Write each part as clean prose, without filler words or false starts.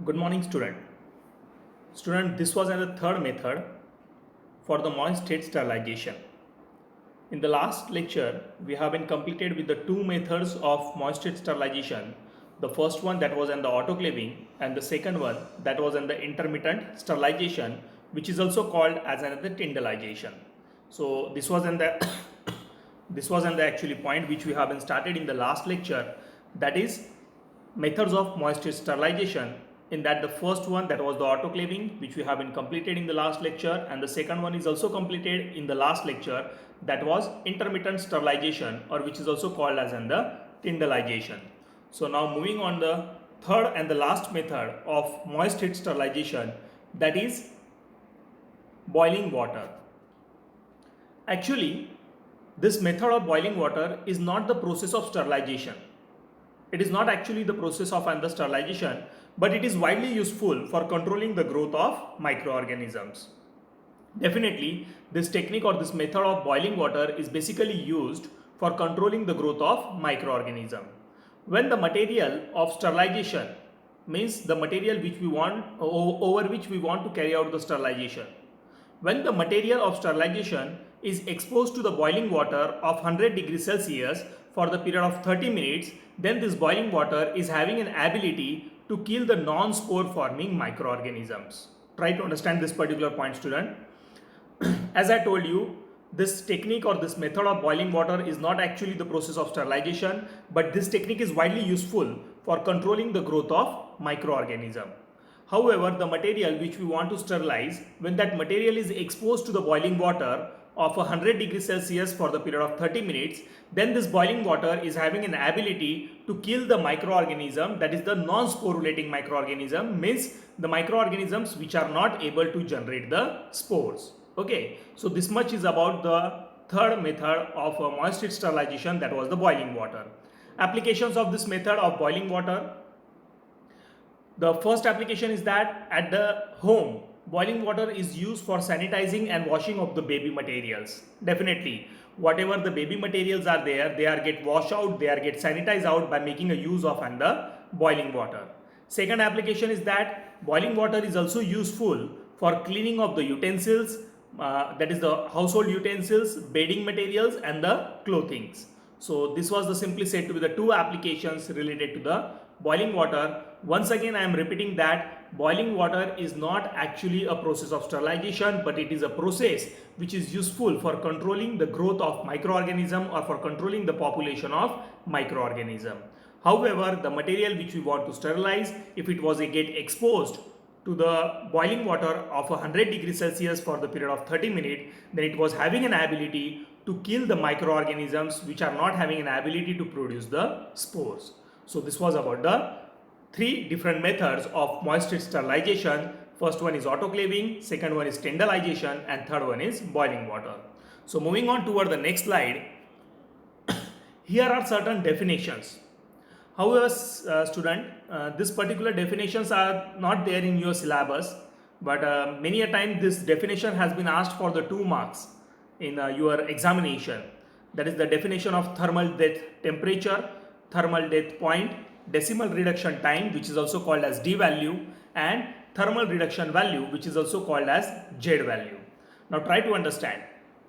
Good morning, student. Student, this was the third method for the moist state sterilization. In the last lecture, we have been completed with the two methods of moist state sterilization. The first one that was in the autoclaving, and the second one that was in the intermittent sterilization, which is also called as another tyndallization. So this was in the this was in the actually point which we have been started in the last lecture, that is methods of moist state sterilization. In that, the first one that was the autoclaving, which we have been completed in the last lecture, and the second one is also completed in the last lecture, that was intermittent sterilization, or which is also called as in the tyndallization. So now moving on the third and the last method of moist state sterilization, that is boiling water. Actually, this method of boiling water is not the process of sterilization. It is not actually the process of under sterilization, but it is widely useful for controlling the growth of microorganisms. Definitely, this technique or this method of boiling water is basically used for controlling the growth of microorganism. When the material of sterilization means the material which we want over which we want to carry out the sterilization. When the material of sterilization is exposed to the boiling water of 100 degrees Celsius for the period of 30 minutes, then this boiling water is having an ability to kill the non-spore forming microorganisms. Try to understand this particular point, student. As I told you, this technique or this method of boiling water is not actually the process of sterilization, but this technique is widely useful for controlling the growth of microorganism. However, the material which we want to sterilize, when that material is exposed to the boiling water of 100 degrees Celsius for the period of 30 minutes, then this boiling water is having an ability to kill the microorganism, that is the non-sporulating microorganism, means the microorganisms which are not able to generate the spores. Okay, so this much is about the third method of moist state sterilization, that was the boiling water. Applications of this method of boiling water. The first application is that at the home, boiling water is used for sanitizing and washing of the baby materials. Definitely, whatever the baby materials are there, they are get washed out, they are get sanitized out by making a use of and the boiling water. Second application is that boiling water is also useful for cleaning of the utensils, that is the household utensils, bedding materials and the clothings. So this was the simply said to be the two applications related to the boiling water. Once again, I am repeating that boiling water is not actually a process of sterilization, but it is a process which is useful for controlling the growth of microorganism or for controlling the population of microorganism. However, the material which we want to sterilize, if it was a get exposed to the boiling water of 100 degrees Celsius for the period of 30 minutes, then it was having an ability to kill the microorganisms which are not having an ability to produce the spores. So this was about the three different methods of moist state sterilization. First one is autoclaving, second one is tyndallization, and third one is boiling water. So moving on toward the next slide, here are certain definitions. However, student, this particular definitions are not there in your syllabus, but many a time this definition has been asked for the 2 marks in your examination. That is the definition of thermal death temperature, thermal death point, decimal reduction time, which is also called as D value, and thermal reduction value, which is also called as Z value. Now try to understand.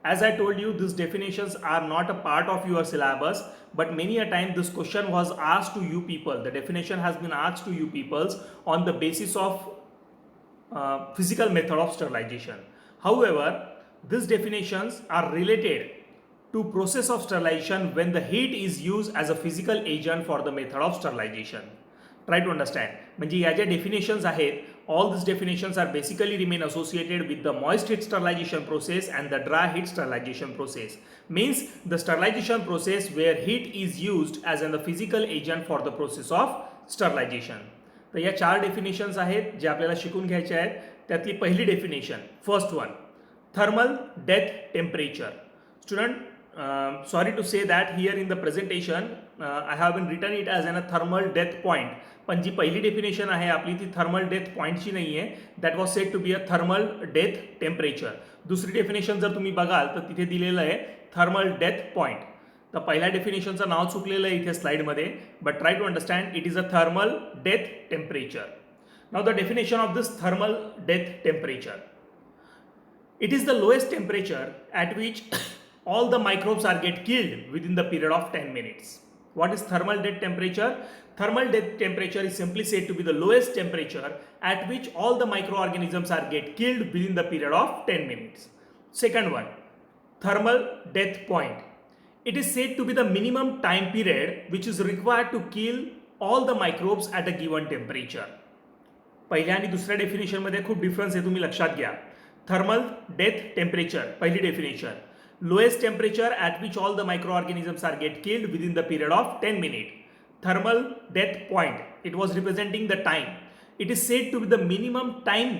As I told you, these definitions are not a part of your syllabus, but many a time this question was asked to you people. The definition has been asked to you peoples on the basis of physical method of sterilization. However, these definitions are related to process of sterilization when the heat is used as a physical agent for the method of sterilization. Try to understand. म्हणजे या ज्या definitions आहेत, all these definitions are basically remain associated with the moist heat sterilization process and the dry heat sterilization process. Means the sterilization process where heat is used as a physical agent for the process of sterilization. तर या 4 definitions आहेत जे आपल्याला शिकून घ्यायचे आहेत. त्यातली पहिली definition, first one, thermal death temperature. Student, sorry to say that here in the presentation I have been written it as a thermal death point, पण जी पहिली डेफिनेशन आहे आपली ती थर्मल डेथ पॉईंटची नाही आहे. That was said to be a thermal death temperature. दुसरी definition जर तुम्ही बघाल तर तिथे दिलेलं आहे थर्मल डेथ पॉईंट. तर पहिल्या डेफिनेशनचं नाव चुकलेलं आहे इथे स्लाइडमध्ये, but try to understand it is a thermal death temperature. Now the definition of this thermal death temperature. It is the lowest temperature at which all the microbes are get killed within the period of 10 minutes. What is thermal death temperature? Thermal death temperature is simply said to be the lowest temperature at which all the microorganisms are get killed within the period of 10 minutes. Second one, thermal death point. It is said to be the minimum time period which is required to kill all the microbes at a given temperature. पहिल्या आणि दुसऱ्या definition मध्ये खूप difference आहे, तुम्ही लक्षात घ्या. Thermal death temperature पहिली definition, lowest temperature at which all the microorganisms are get killed within the period of 10 minute. Thermal death point, it was representing the time. It is said to be the minimum time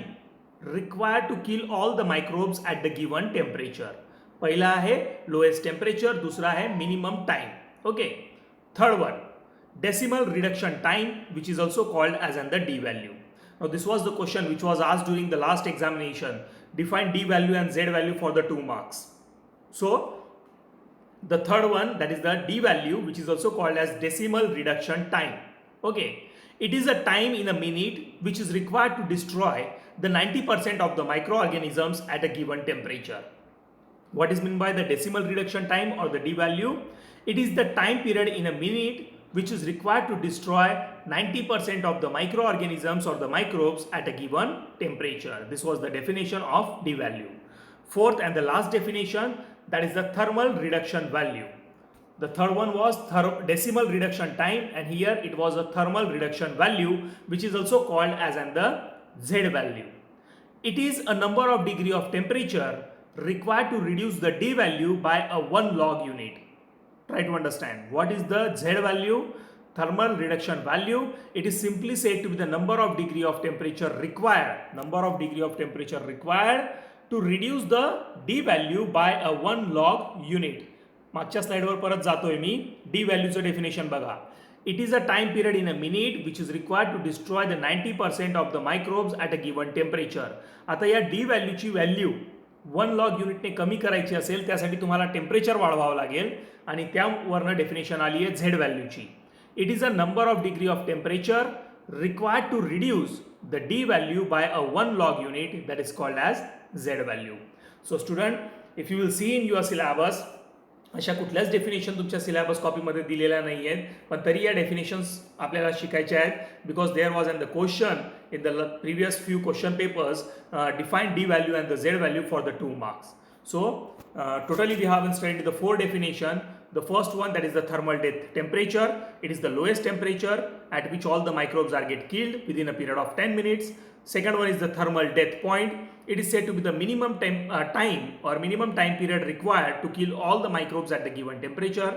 required to kill all the microbes at the given temperature. पहिला आहे lowest temperature, दूसरा है minimum time. Okay. Third one, decimal reduction time, which is also called as the d value. Now this was the question which was asked during the last examination. Define d value and z value for the 2 marks. So the third one, that is the d value, which is also called as decimal reduction time. Okay, it is a time in a minute which is required to destroy the 90% of the microorganisms at a given temperature. What is meant by the decimal reduction time or the d value? It is the time period in a minute which is required to destroy 90% of the microorganisms or the microbes at a given temperature. This was the definition of d value. Fourth and the last definition, that is the thermal reduction value. The third one was decimal reduction time, and here it was a thermal reduction value, which is also called as the Z value. It is a number of degree of temperature required to reduce the d value by a 1 log unit. Try to understand what is the Z value, thermal reduction value. It is simply said to be the number of degree of temperature required, to reduce the d value by a 1 log unit. मागच्या स्लाइडवर परत जातोय मी. d व्हॅल्यूचं definition बघा. It is a time period in a minute which is required to destroy the 90% of the microbes at a given temperature. आता या d व्हॅल्यूची value 1 log युनिटने कमी करायची असेल, त्यासाठी तुम्हाला टेम्परेचर वाढवावं लागेल आणि त्यावरनं डेफिनेशन आली आहे झेड व्हॅल्यूची. It is a number of degree of temperature required to reduce the d value by a 1 log unit, that is called as z value. So student, if you will see in your syllabus, अशा कुठल्याच definition तुमच्या syllabus कॉपीमध्ये दिलेल्या नाही आहेत, पण तरी या definitions आपल्याला शिकायच्या आहेत, because there was in the question in the previous few question papers define D value and the Z value for the 2 marks. So totally we have studied the 4 definition. The first one, that is the thermal death temperature. It is the lowest temperature at which all the microbes are get killed within a period of 10 minutes. Second one is the thermal death point. It is said to be the minimum time or minimum time period required to kill all the microbes at the given temperature.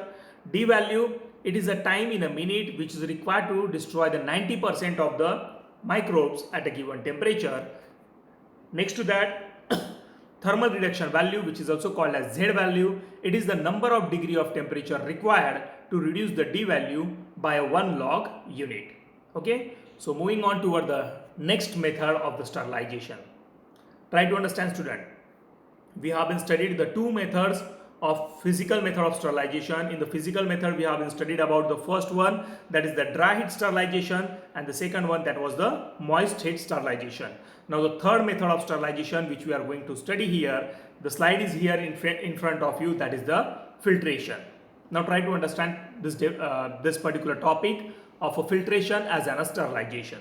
D value, it is a time in a minute which is required to destroy the 90% of the microbes at a given temperature. Next to that, thermal reduction value, which is also called as Z value. It is the number of degree of temperature required to reduce the D value by a 1 log unit. Okay, so moving on toward the next method of the sterilization. Try to understand, student. We have been studied the 2 methods of physical method of sterilization. In the physical method, we have been studied about the first one, that is the dry heat sterilization, and the second one, that was the moist heat sterilization. Now the third method of sterilization which we are going to study here, the slide is here in front of you, that is the filtration. Now try to understand this particular topic of a filtration as an sterilization.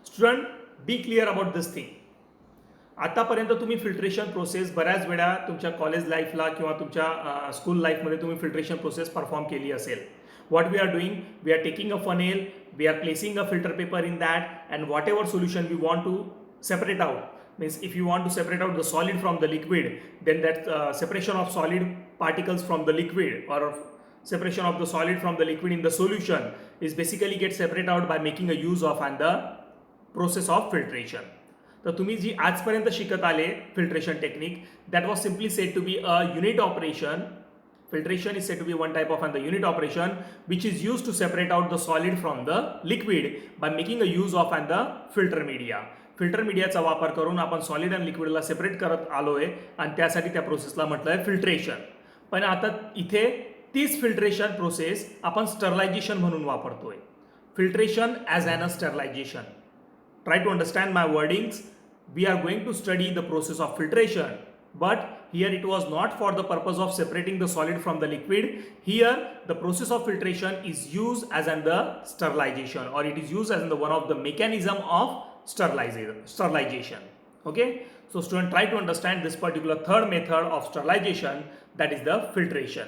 Student, be clear about this thing. आतापर्यंत तुम्ही filtration process बऱ्याच वेळा तुमच्या college लाईफला किंवा तुमच्या school लाईफमध्ये तुम्ही filtration process perform केली असेल. What we are doing, we are taking a funnel, we are placing a filter paper in that, and whatever solution we want to separate out, means if you want to separate out the solid from the liquid, then that separation of solid particles from the liquid or separation of the solid from the liquid in the solution is basically get separated out by making a use of and the process of filtration. तर तुम्ही जी आजपर्यंत शिकत आले filtration technique, that was simply said to be a unit operation. Filtration is said to be one type of the unit operation which is used to separate out the solid from the liquid by making a use of and the filter media. Filter मीडियाचा वापर करून आपण solid आणि लिक्विडला separate करत आलोय आणि त्यासाठी त्या प्रोसेसला म्हटलंय फिल्ट्रेशन. पण आता इथे तीच फिल्ट्रेशन प्रोसेस आपण स्टरलायझेशन म्हणून वापरतोय. Filtration as an a sterilization. try to understand my wordings. We are going to study the process of filtration, but here it was not for the purpose of separating the solid from the liquid. Here the process of filtration is used as in the sterilization, or it is used as in the one of the mechanism of sterilization. Okay, so student, try to understand this particular third method of sterilization, that is the filtration.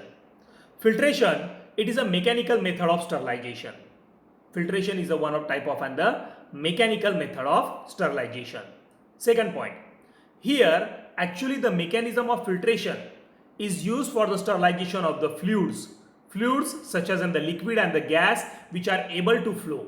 Filtration, it is a mechanical method of sterilization. Filtration is a one of type of and the mechanical method of sterilization. Second point, here actually the mechanism of filtration is used for the sterilization of the fluids such as in the liquid and the gas which are able to flow.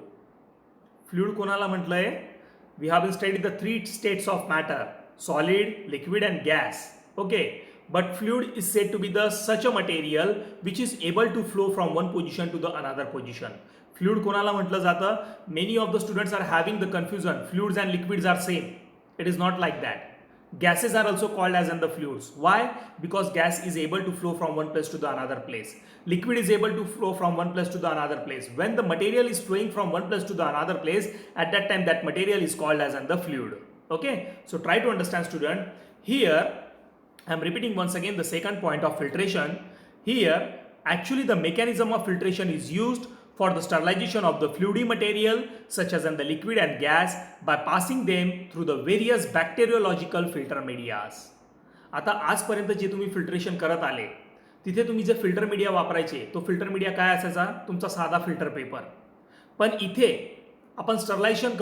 Fluid कोणाला म्हटलंय? We have studied the three states of matter: solid, liquid and gas. Okay, but fluid is said to be the such a material which is able to flow from one position to the another position. Fluid कोणाला म्हटलं जातं? Many of the students are having the confusion. Fluids and liquids are same. It is not like that. Gases are also called as in the fluids. Why? Because gas is able to flow from one place to the another place. Liquid is able to flow from one place to the another place. When the material is flowing from one place to the another place, at that time that material is called as in the fluid. Okay, so try to understand, student. Here I am repeating once again the second point of filtration. Here actually the mechanism of filtration is used for the sterilization of the fluidy material such as in the liquid and gas by passing them through the various bacteriological filter medias. आता आजपर्यंत जे तुम्ही filtration करत आले तिथे तुम्ही जे filter media वापरायचे तो filter media काय असायचा? तुमचा साधा फिल्टर पेपर. पण इथे आपण स्टरलायझेशन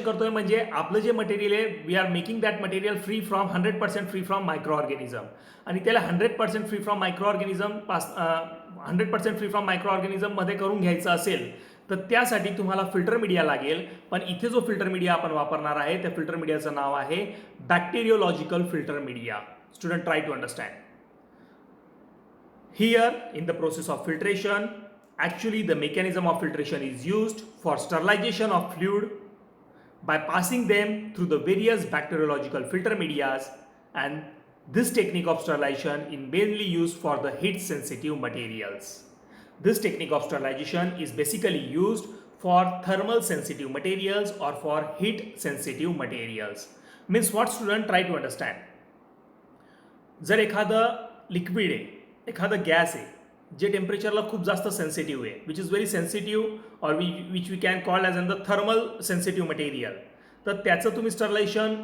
करतोय म्हणजे आपलं जे मटेरियल आहे, we are making that material free from 100% free from micro organism, आणि त्याला 100% free from micro organism 100% free from micro organism मध्ये करून घ्यायचं असेल तर त्यासाठी तुम्हाला फिल्टर मीडिया लागेल. पण इथे जो फिल्टर मीडिया आपण वापरणार आहे त्या फिल्टर मीडियाचं नाव आहे bacteriological filter media. Student, try to understand. Here in the process of filtration, actually the mechanism of filtration is used for sterilization of fluid by passing them through the various bacteriological filter medias, and this technique of sterilization is mainly used for the heat sensitive materials. This technique of sterilization is basically used for thermal sensitive materials or for heat sensitive materials. Means what, student? Try to understand. जर एखादं liquid आहे, एखादं gas आहे जे टेम्परेचरला खूप जास्त sensitive आहे, which is very sensitive or which we can call as in the thermal sensitive material, तर त्याचं तुम्ही स्टरलायझेशन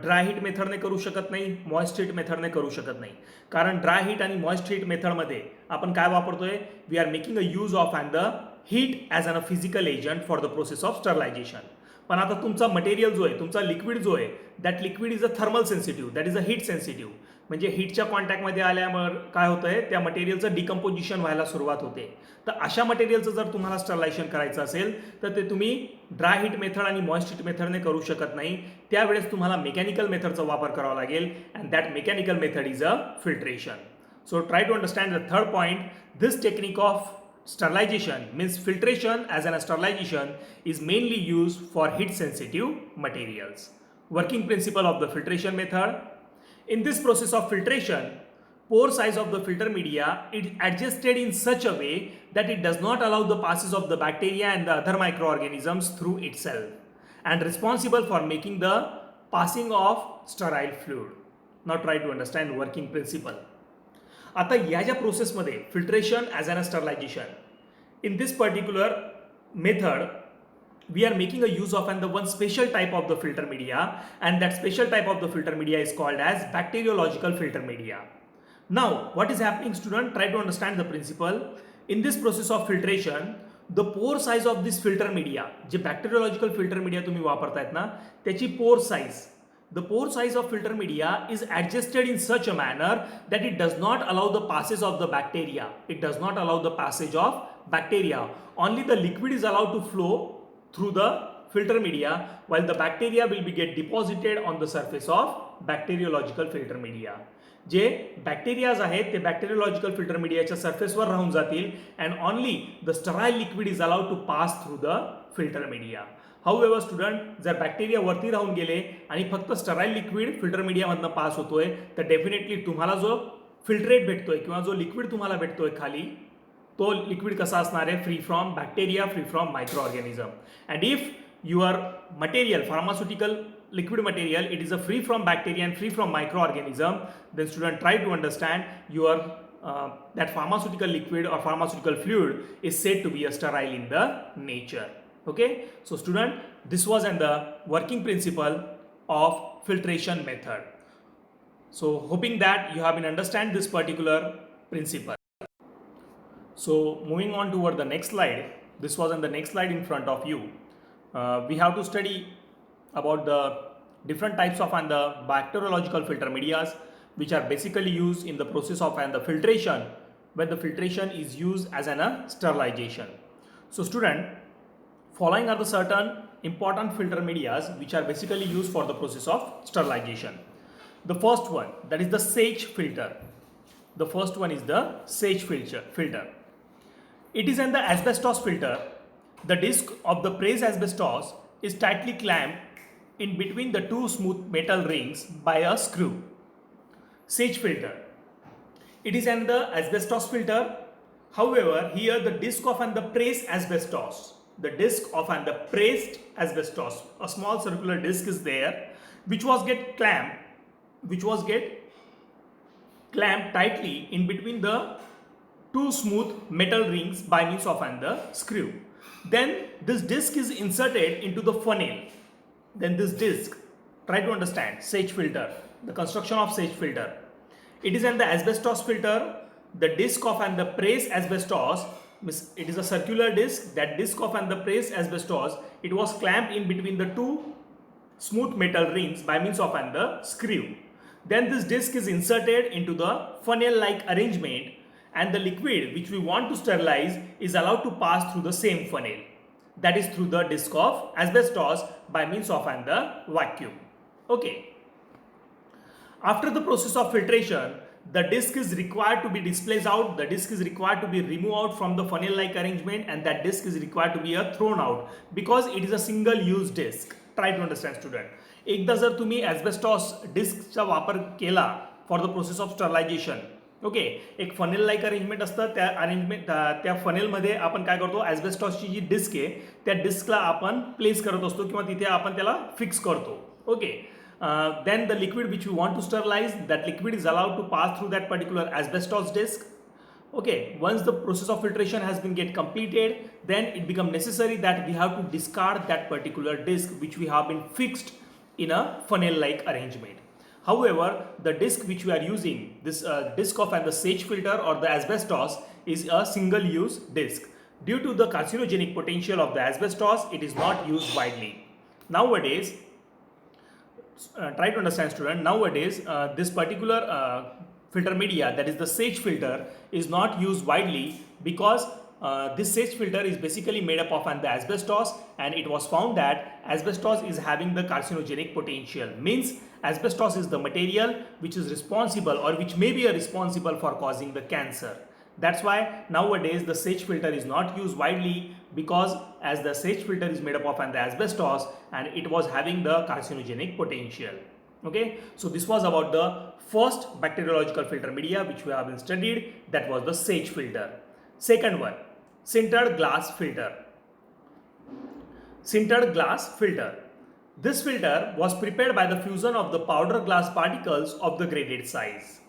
ड्राय हीट मेथडने करू शकत नाही, मॉइस्ट हीट मेथडने करू शकत नाही. कारण ड्राय हीट आणि मॉइस्ट हीट मेथडमध्ये आपण काय वापरतोय? We are making a use of and the heat as an a physical agent for the process of sterilization. पण आता तुमचा मटेरियल जो आहे, तुमचा लिक्विड जो आहे, that liquid is a thermal sensitive, that is a heat sensitive. म्हणजे हीटच्या कॉन्टॅक्टमध्ये आल्यावर काय होतं आहे, त्या मटेरियलचं डिकम्पोजिशन व्हायला सुरुवात होते. तर अशा मटेरियलचं जर तुम्हाला स्टरलायझेशन करायचं असेल तर ते तुम्ही ड्राय हीट मेथड आणि मॉइस्ट हीट मेथडने करू शकत नाही. त्यावेळेस तुम्हाला मेकॅनिकल मेथडचा वापर करावा लागेल, and that mechanical method is a filtration. So try to understand the third point. This technique of sterilization means filtration as an sterilization is mainly used for heat sensitive materials. Working principle of the filtration method. In this process of filtration, pore size of the filter media is adjusted in such a way that it does not allow the passes of the bacteria and the other microorganisms through itself and responsible for making the passing of sterile fluid. Now try to understand working principle. आता या ज्या प्रोसेसमध्ये filtration as an a sterilisation, in this particular method we are making a use of and the one special type of the filter media, and that special type of the filter media is called as bacteriological filter media. Now what is happening, student? Try to understand the principle. In this process of filtration, the pore size of this filter media, J bacteriological filter media तुम्ही वापरतायत ना, त्याची pore size, the pore size of filter media is adjusted in such a manner that it does not allow the passage of the bacteria. It does not allow the passage of bacteria. Only the liquid is allowed to flow through the filter media, while the bacteria will be get deposited on the surface of bacteriological filter media. जे bacterias आहेत ते bacteriological filter मीडियाच्या सरफेसवर राहून जातील, and only the sterile liquid is allowed to pass through the filter media. However student, जर bacteria वरती राहून गेले आणि फक्त स्टराईल लिक्विड फिल्टर मीडियामधनं पास होतोय तर डेफिनेटली तुम्हाला जो फिल्ट्रेट भेटतोय किंवा जो लिक्विड तुम्हाला भेटतोय खाली, तो लिक्विड कसा असणार आहे? Free from bacteria, free from micro organism. And if your material, pharmaceutical liquid material, it is a free from bacteria and free from microorganism, then student try to understand your that pharmaceutical liquid or pharmaceutical fluid is said to be a sterile in the nature. Okay, so student, this was in the working principle of filtration method. So hoping that you have been understand this particular principle. So moving on toward the next slide, this was on the next slide in front of you. We have to study about the different types of and the bacteriological filter medias which are basically used in the process of and the filtration when the filtration is used as an sterilization. So student, following are the certain important filter medias which are basically used for the process of sterilization. The first one, that is the Sage filter. The first one is the Sage filter. It is an the asbestos filter. The disc of the pressed asbestos is tightly clamped in between the two smooth metal rings by a screw. Sage filter. It is an the asbestos filter. However, here the disc of and the pressed asbestos, the disc of and the pressed asbestos, a small circular disc is there, which was get clamped tightly in between the two smooth metal rings by means of and the screw. Then this disc is inserted into the funnel. Then this disc, try to understand Sage filter, the construction of Sage filter. It is an the asbestos filter. The disc of and the pressed asbestos, it is a circular disc. That disc of and the pressed asbestos, it was clamped in between the two smooth metal rings by means of and the screw. Then this disc is inserted into the funnel-like arrangement, and the liquid which we want to sterilize is allowed to pass through the same funnel, that is through the disc of asbestos by means of and the vacuum. Okay. After the process of filtration, the disc is required to be displaced out, the disc is required to be removed out from the funnel-like arrangement, and that disc is required to be thrown out because it is a single-use disc. Try to understand student. एकदा जर तुम्ही asbestos डिस्कचा वापर केला for the process of sterilisation, okay, एक funnel like arrangement असतं, त्या फनेलमध्ये आपण काय करतो, ॲस्बेस्टॉसची जी डिस्क आहे त्या डिस्कला आपण प्लेस करत असतो किंवा तिथे आपण त्याला फिक्स करतो. Okay, then the liquid which we want to sterilize, that liquid is allowed to pass through that particular asbestos disc. Okay, once the process of filtration has been completed, then it becomes necessary that we have to discard that particular disc which we have been fixed in a funnel-like arrangement. However, the disc which we are using, this disc of and the Sage filter or the asbestos, is a single-use disc. Due to the carcinogenic potential of the asbestos, it is not used widely. Nowadays, try to understand student, nowadays this particular filter media, that is the Sage filter, is not used widely because this Sage filter is basically made up of the asbestos, and it was found that asbestos is having the carcinogenic potential. Means asbestos is the material which is responsible or which may be responsible for causing the cancer. That's why nowadays the Sage filter is not used widely, because as the Sage filter is made up of the asbestos and it was having the carcinogenic potential. Okay, so this was about the first bacteriological filter media which we have been studied, that was the Sage filter. Second one, sintered glass filter. Sintered glass filter. This filter was prepared by the fusion of the powder glass particles of the graded size.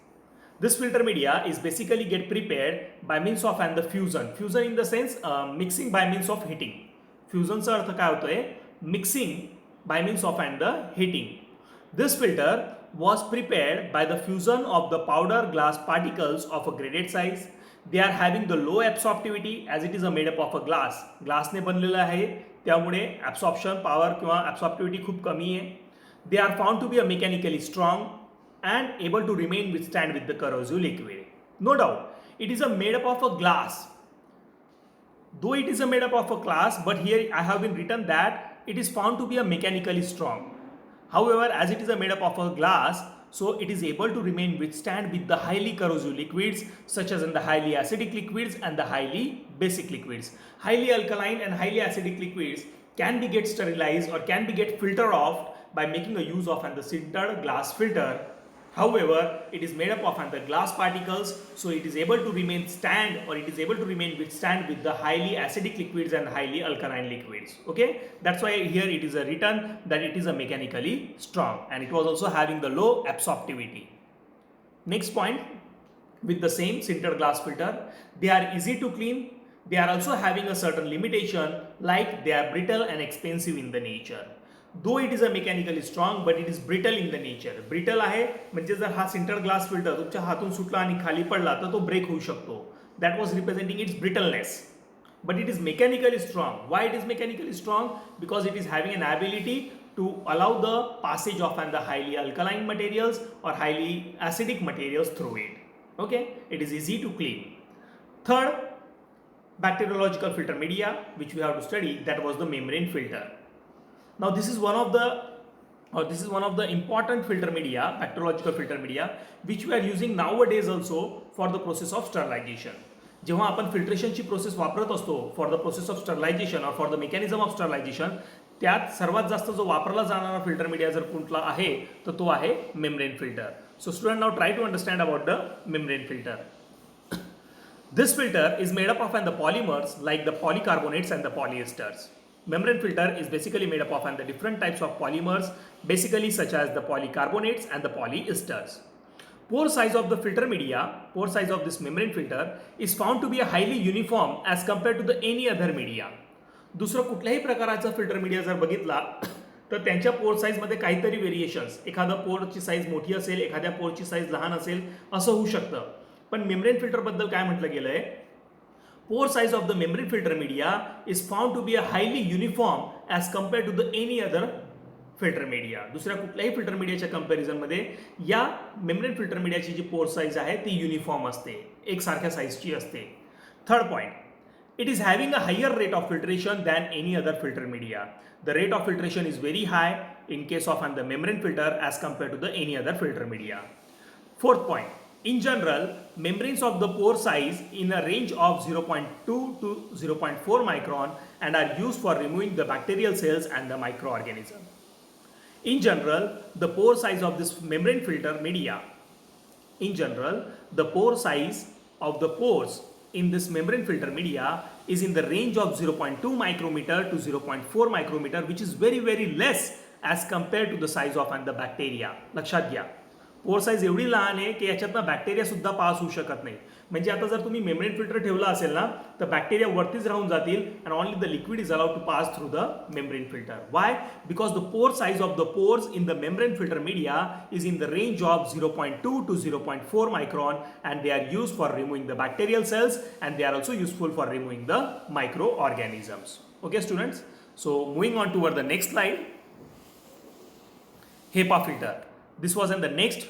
This filter media is basically get prepared by means of and the fusion. Fusion in the sense mixing by means of heating. Fusion चा अर्थ काय होतोय, mixing by means of and the heating. This filter was prepared by the fusion of the powder glass particles of a graded size. They are having the low absorptivity as it is made up of a glass. Glass ने बनलेला आहे, त्यामुळे absorption power किंवा absorptivity खूप कमी आहे. They are found to be a mechanically strong and able to remain withstand with the corrosive liquid. No doubt, it is made up of a glass. Though it is made up of a glass, but here I have been written that it is found to be a mechanically strong. However, as it is made up of a glass, so it is able to remain withstand with the highly corrosive liquids such as in the highly acidic liquids and the highly basic liquids. Highly alkaline and highly acidic liquids can be get sterilized or can be get filtered off by making a use of the sintered glass filter. However, it is made up of the glass particles, so it is able to remain withstand with the highly acidic liquids and highly alkaline liquids. Okay, that's why here it is written that it is a mechanically strong, and it was also having the low absorptivity. Next point, with the same sintered glass filter, they are easy to clean. They are also having a certain limitation, like they are brittle and expensive in the nature. Though it is a mechanically strong, but it is brittle in the nature. Brittle आहे म्हणजे जर हा sinter glass filter तुमच्या हातून सुटला आणि खाली पडला तर तो ब्रेक होऊ शकतो. That was representing its brittleness. But it is mechanically strong. Why it is mechanically strong? Because it is having an ability to allow the passage of the highly alkaline materials or highly acidic materials through it. Okay, it is easy to clean. Third, bacteriological filter media which we have to study, that was the membrane filter. Now this is one of the important filter media, bacteriological filter media, which we are using nowadays also for the process of sterilization. जेव्हा आपण फिल्ट्रेशनची process वापरत असतो for the process of sterilization और for the mechanism of sterilization, त्यात सर्वात जास्त जो वापरला जाणारा फिल्टर मीडिया जर कुठला आहे तर तो आहे membrane filter. So student, now try to understand about the membrane filter. This filter is made up of the polymers like the polycarbonates and the polyesters. Membrane filter is basically made up of the different types of polymers, basically such as the polycarbonates and the polyesters. Pore size of the filter media, pore size of this membrane filter is found to be a highly uniform as compared to the any other media. दुसरं कुठल्याही प्रकारचा filter media जर बघितला तर त्यांच्या पोर साईजमध्ये काहीतरी variations, एखादा पोरची साईज मोठी असेल, एखाद्या पोरची साईज लहान असेल, असं होऊ शकतं. पण मेम्ब्रेन फिल्टरबद्दल काय म्हटलं गेलंय, pore size of the membrane filter media is found to be a highly uniform as compared to the any other filter media. दुसऱ्या कुठल्याही फिल्टर मीडियाच्या कंपॅरिझनमध्ये या मेम्ब्रेन फिल्टर मीडियाची जी पोर साईज आहे ती युनिफॉर्म असते, एकसारख्या साईजची असते. Third point, it is having a higher rate of filtration than any other filter media. The rate of filtration is very high in case of the membrane filter as compared to the any other filter media. Fourth point, in general, membranes of the pore size in a range of 0.2 to 0.4 micron and are used for removing the bacterial cells and the microorganism. In general, the pore size of this membrane filter media, in general, the pore size of the pores in this membrane filter media is in the range of 0.2 micrometer to 0.4 micrometer, which is very very less as compared to the size of the bacteria. लक्षात घ्या, पोर size एवढी लहान आहे की याच्यातनं bacteria सुद्धा पास होऊ शकत नाही. म्हणजे आता जर तुम्ही मेम्ब्रेन फिल्टर ठेवला असेल ना तर बॅक्टेरिया वरतीच राहून जातील and only the liquid is allowed to pass through the membrane filter. Why? Because the pore size of the pores in the membrane filter media is in the range of 0.2 to 0.4 micron and they are used for removing the bacterial cells and they are also useful for removing the microorganisms. Okay students, so moving on toward the next slide, HEPA filter. This was in the next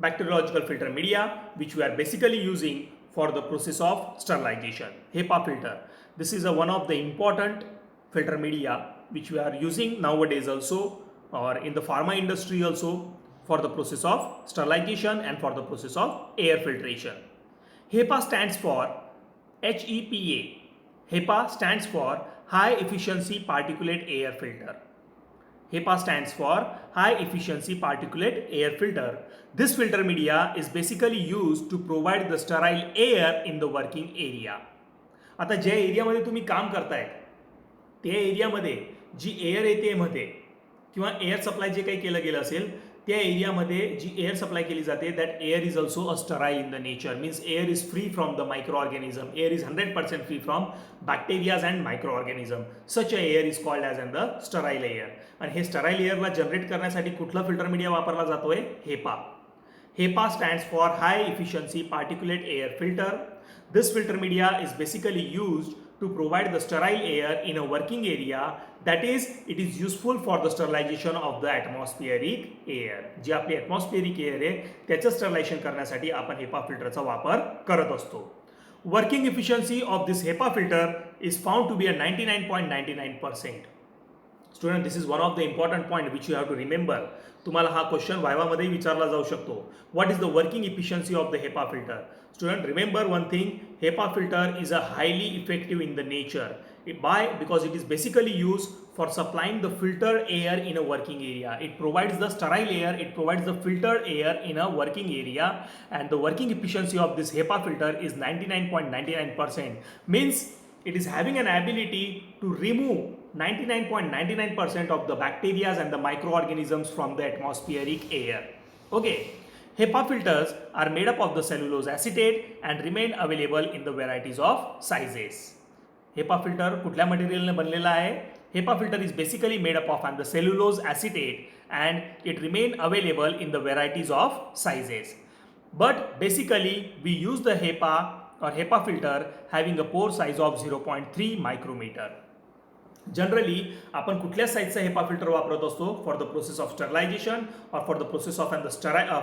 bacteriological filter media which we are basically using for the process of sterilization. HEPA filter. This is one of the important filter media which we are using nowadays also or in the pharma industry also for the process of sterilization and for the process of air filtration. HEPA stands for HEPA. HEPA stands for High Efficiency Particulate Air Filter. HEPA stands for High Efficiency Particulate Air Filter. This filter media is basically used to provide the sterile air in the working area. आता ज्या एरियामध्ये तुम्ही काम करताय त्या एरियामध्ये जी air येते मध्ये किंवा एअर सप्लाय जे काही केलं गेलं असेल त्या एरियामध्ये जी एअर सप्लाय केली जाते that air is also a sterile in the nature. Means air is free from the microorganism. Air is 100% free from bacterias and microorganism. Such a air is called as the sterile air. आणि हे sterile एअरला generate करण्यासाठी कुठला filter media वापरला जातोय? HEPA. HEPA stands for High Efficiency Particulate Air Filter. This filter media is basically used to provide the sterile air in a working area. That is, it is useful for the sterilization of the atmospheric air. जी आपली atmospheric air आहे त्याचं sterilisation करण्यासाठी आपण HEPA फिल्टरचा वापर करत असतो. Working efficiency of this HEPA filter is found to be a 99.99%. Student, this is one of the important point which you have to remember. तुम्हाला हा क्वेश्चन वायवामध्ये विचारला जाऊ शकतो. What is the working efficiency of the HEPA filter? Student, remember one thing, HEPA filter is a highly effective in the nature. Because it is basically used for supplying the filtered air in a working area. It provides the sterile air, it provides the filtered air in a working area, and the working efficiency of this HEPA filter is 99.99%. Means it is having an ability to remove 99.99% of the bacteria and the microorganisms from the atmospheric air. Okay. HEPA filters are made up of the cellulose acetate and remain available in the varieties of sizes. HEPA filter कुठल्या मटेरियलने बनलेला आहे? HEPA filter is basically made up of the cellulose acetate and it remain available in the varieties of sizes. But basically we use the HEPA filter having a pore size of 0.3 micrometer. Generally आपण कुठल्या साईजचा HEPA filter वापरत असतो for the process of sterilization और for the process of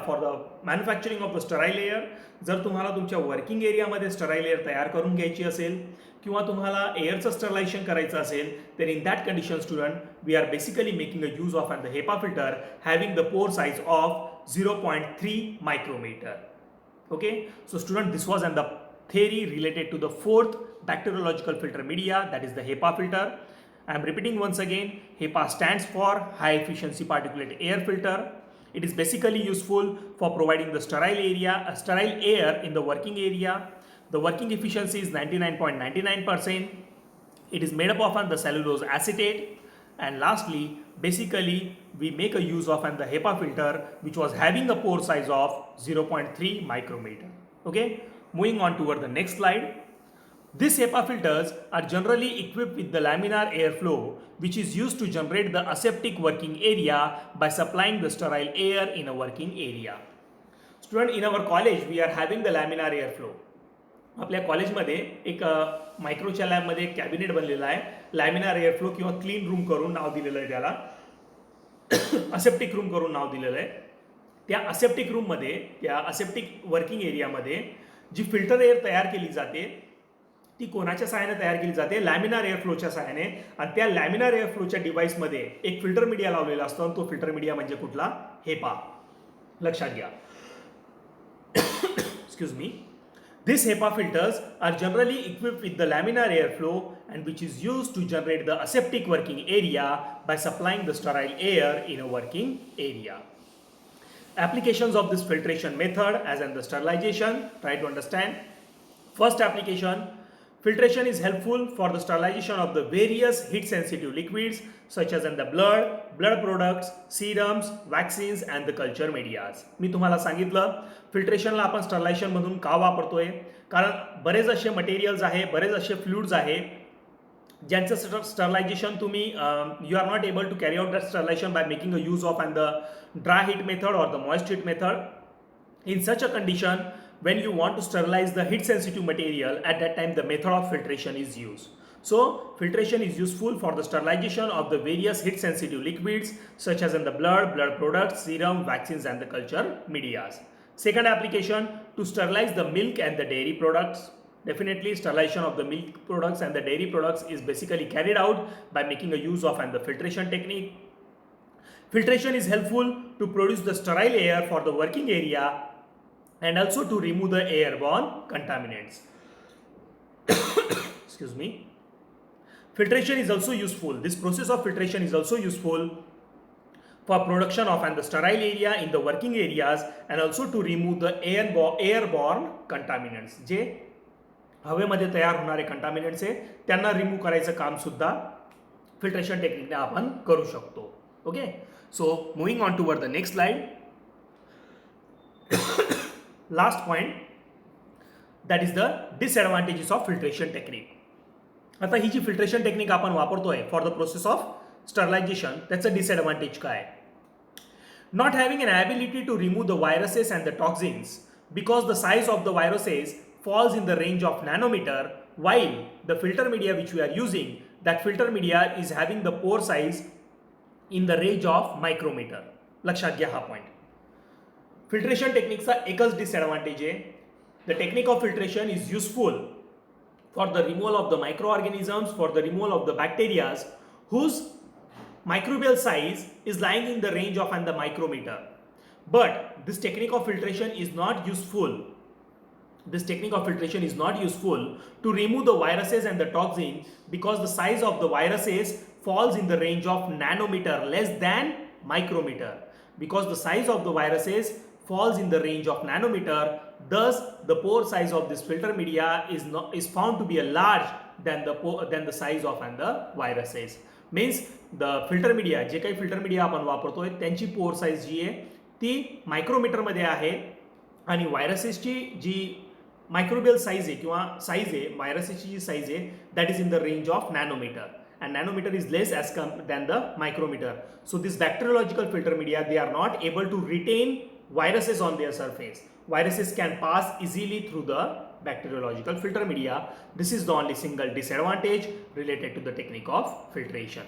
for the manufacturing of the sterile air. जर तुम्हाला तुमच्या working एरियामध्ये स्टराईल एअर तयार करून घ्यायची असेल किंवा तुम्हाला एअरचं स्टरलायझेशन करायचं असेल तर in that condition student we are basically making a use of the HEPA filter having the pore size of 0.3 micrometer. Okay, so student, this was the theory related to the fourth bacteriological filter media, that is the HEPA filter. I am repeating once again, HEPA stands for high efficiency particulate air filter. It is basically useful for providing the sterile air in the working area. The working efficiency is 99.99%. It is made up of the cellulose acetate. And lastly, basically we make a use of the HEPA filter which was having a pore size of 0.3 micrometer. Okay, moving on toward the next slide. These HEPA filters are generally equipped with the laminar airflow which is used to generate the aseptic working area by supplying the sterile air in a working area. Student, in our college we are having the laminar airflow. आपल्या कॉलेजमध्ये एक मायक्रोच्या लॅबमध्ये एक cabinet बनलेला आहे. Laminar एअरफ्लो किंवा clean room करून नाव दिलेलं आहे त्याला. असेप्टिक रूम करून नाव दिलेलं आहे. त्या असेप्टिक रूममध्ये त्या असेप्टिक वर्किंग एरियामध्ये जी फिल्टर एअर तयार केली जाते ती कोणाच्या सहाय्याने तयार केली जाते? लॅमिनार एअरफ्लोच्या सहाय्याने. आणि त्या लॅमिनार एअरफ्लोच्या डिव्हाइसमध्ये एक फिल्टर मीडिया लावलेला असतो आणि तो फिल्टर मीडिया म्हणजे कुठला? हेपा. लक्षात घ्या. Excuse me. These HEPA filters are generally equipped with the laminar airflow and which is used to generate the aseptic working area by supplying the sterile air in a working area. Applications of this filtration method as in the sterilization, try to understand. First application, filtration is helpful for the sterilization of the various heat sensitive liquids such as in the blood products, serums, vaccines and the culture medias. मी तुम्हाला सांगितलं फिल्ट्रेशनला आपण sterilisation मधून का वापरतोय? कारण बरेच असे materials आहे, बरेच असे फ्लुइड्स आहे ज्यांचं स्टरलायझेशन तुम्ही you are not able to carry out that sterilization by making a use of the dry heat method और the moist heat method. In such a condition, when you want to sterilize the heat sensitive material, at that time the method of filtration is used. So filtration is useful for the sterilization of the various heat sensitive liquids such as in the blood products, serum, vaccines and the culture medias. Second application, to sterilize the milk and the dairy products. Definitely sterilization of the milk products and the dairy products is basically carried out by making a use of the filtration technique. Filtration is helpful to produce the sterile air for the working area and also to remove the airborne contaminants. Excuse me. Filtration is also useful. This process of filtration is also useful for production of the sterile area in the working areas and also to remove the airborne contaminants. जे हवेमध्ये तयार होणारे कंटामिनंट्स आहे त्यांना remove करायचं काम सुद्धा filtration टेक्निकने आपण करू शकतो. Okay, so moving on toward the next slide. Last point, that is the disadvantages of filtration technique. आता ही जी फिल्ट्रेशन टेक्निक आपण वापरतोय for the process of sterilization, त्याचं डिसएडव्हान्टेज काय? Not having an ability to remove the viruses and the toxins because the size of the viruses falls in the range of nanometer, while the filter media which we are using, that filter media is having the pore size in the range of micrometer. लक्षात घ्या हा point. Filtration टेक्निकचा एकच disadvantage आहे. The technique of filtration is useful for the removal of the microorganisms, for the removal of the bacteria whose microbial size is lying in the range of the micrometer. But this technique of filtration is not useful this technique of filtration is not useful to remove the viruses and the toxin because the size of the viruses falls in the range of nanometer less than micrometer. Because the size of the viruses falls in the range of nanometer, thus the pore size of this filter media is found to be a large than the size of and the viruses. Means the filter media जे काही filter media आपण वापरतोय त्यांची pore size जी आहे ती micrometre मध्ये आहे आणि व्हायरसेसची जी microbial size आहे किंवा साईज आहे व्हायरसेसची जी साईज आहे that is in the range of nanometre and nanometer is less than the micrometer. So this bacteriological filter media, they are not able to retain viruses on their surface. Viruses can pass easily through the bacteriological filter media. This is the only single disadvantage related to the technique of filtration.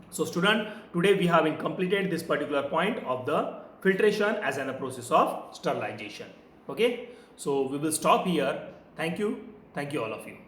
So student, today we have completed this particular point of the filtration as a process of sterilization. Okay, so we will stop here. Thank you all of you.